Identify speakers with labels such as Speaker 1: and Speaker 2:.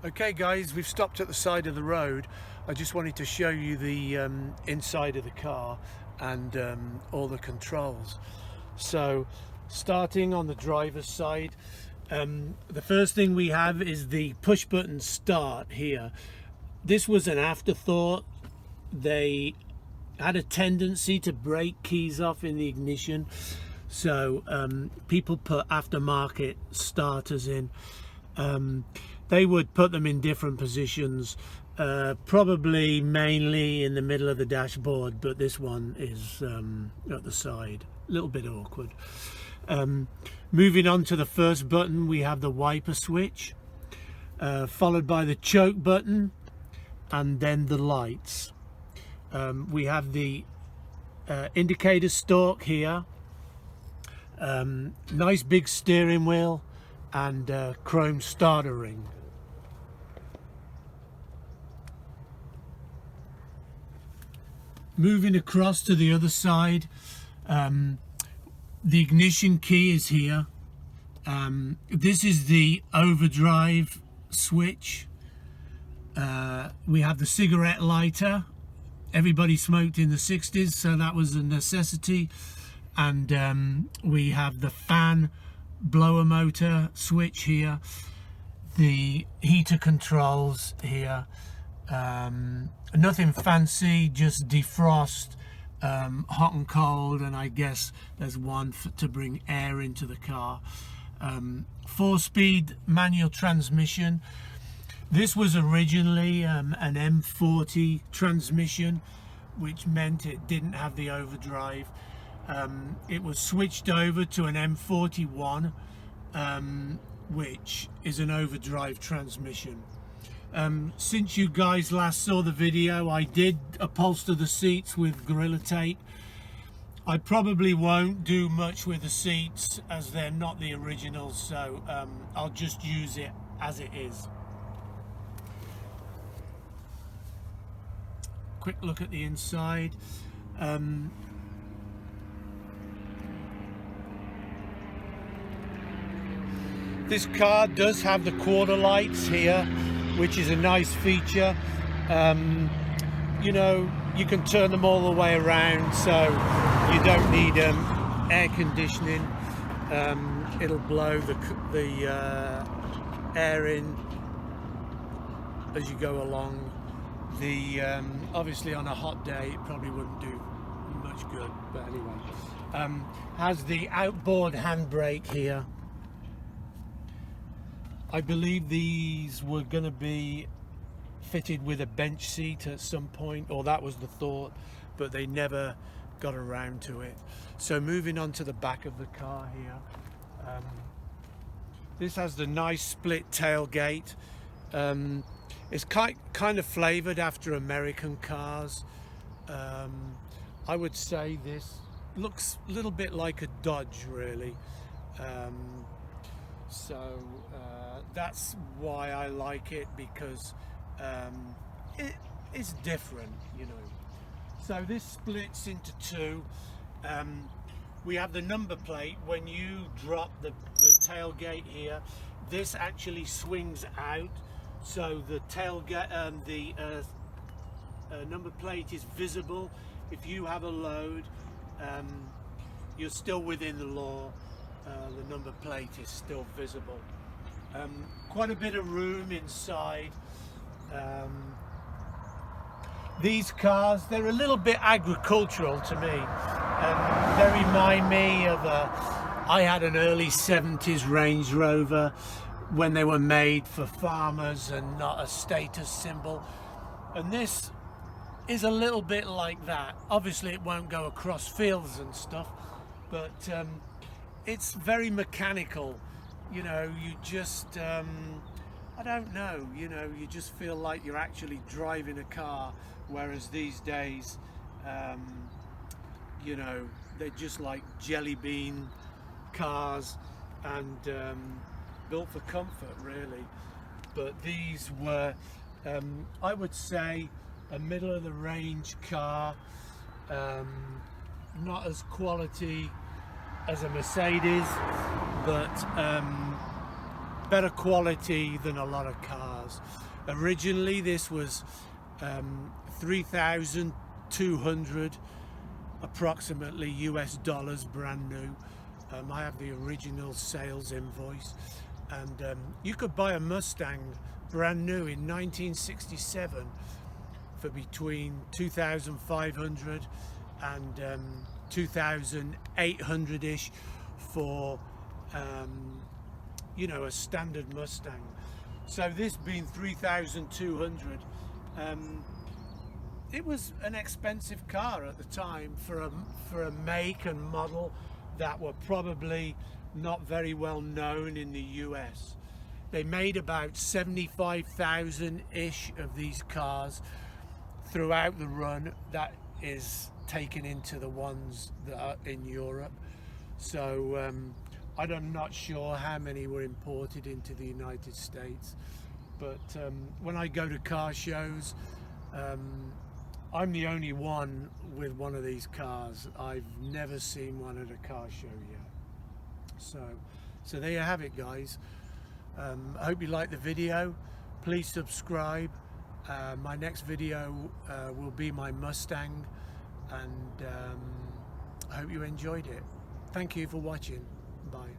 Speaker 1: Okay guys, we've stopped at the side of the road. I just wanted to show you the inside of the car and all the controls. So starting on the driver's side, the first thing we have is the push button start here. This was an afterthought. They had a tendency to break keys off in the ignition, so people put aftermarket starters in. They would put them in different positions, probably mainly in the middle of the dashboard, but this one is at the side, a little bit awkward. Moving on to the first button, we have the wiper switch, followed by the choke button, and then the lights. We have the indicator stalk here, nice big steering wheel, and chrome starter ring. Moving across to the other side, the ignition key is here. This is the overdrive switch. We have the cigarette lighter. Everybody smoked in the 60s, so that was a necessity. And we have the fan blower motor switch here, the heater controls here. Nothing fancy, just defrost, hot and cold, and I guess there's one to bring air into the car. 4-speed manual transmission. This was originally an M40 transmission, which meant it didn't have the overdrive. It was switched over to an M41, which is an overdrive transmission. Since you guys last saw the video, I did upholster the seats with Gorilla Tape. I probably won't do much with the seats as they're not the originals, so I'll just use it as it is. Quick look at the inside. This car does have the quarter lights here, which is a nice feature. You know, you can turn them all the way around, so you don't need air conditioning. It'll blow the air in as you go along. Obviously on a hot day it probably wouldn't do much good, but anyway. Has the outboard handbrake here. I believe these were going to be fitted with a bench seat at some point, or that was the thought, but they never got around to it. So moving on to the back of the car here. This has the nice split tailgate. It's kind of flavoured after American cars. I would say this looks a little bit like a Dodge, really. That's why I like it, because it's different, you know. So this splits into two. We have the number plate. When you drop the tailgate here, this actually swings out, so the tailgate, the number plate is visible. If you have a load, you're still within the law. The number plate is still visible. Quite a bit of room inside. These cars, they're a little bit agricultural to me. They remind me of I had an early 70s Range Rover when they were made for farmers and not a status symbol. And this is a little bit like that. Obviously it won't go across fields and stuff, but it's very mechanical. You know, you just I don't know, you know, you just feel like you're actually driving a car, whereas these days you know, they're just like jelly bean cars and built for comfort, really. But these were I would say a middle of the range car, not as quality as a Mercedes, but better quality than a lot of cars. Originally this was 3,200 approximately US dollars, brand new. I have the original sales invoice, and you could buy a Mustang brand new in 1967 for between 2,500 and 2,800-ish for you know, a standard Mustang. So this being 3,200, it was an expensive car at the time for a make and model that were probably not very well known in the US. They made about 75,000-ish of these cars throughout the run. That is taken into the ones that are in Europe. So I'm not sure how many were imported into the United States, but when I go to car shows, I'm the only one with one of these cars. I've never seen one at a car show yet. So there you have it, guys. I hope you liked the video. Please subscribe. My next video will be my Mustang, and I hope you enjoyed it. Thank you for watching. Bye.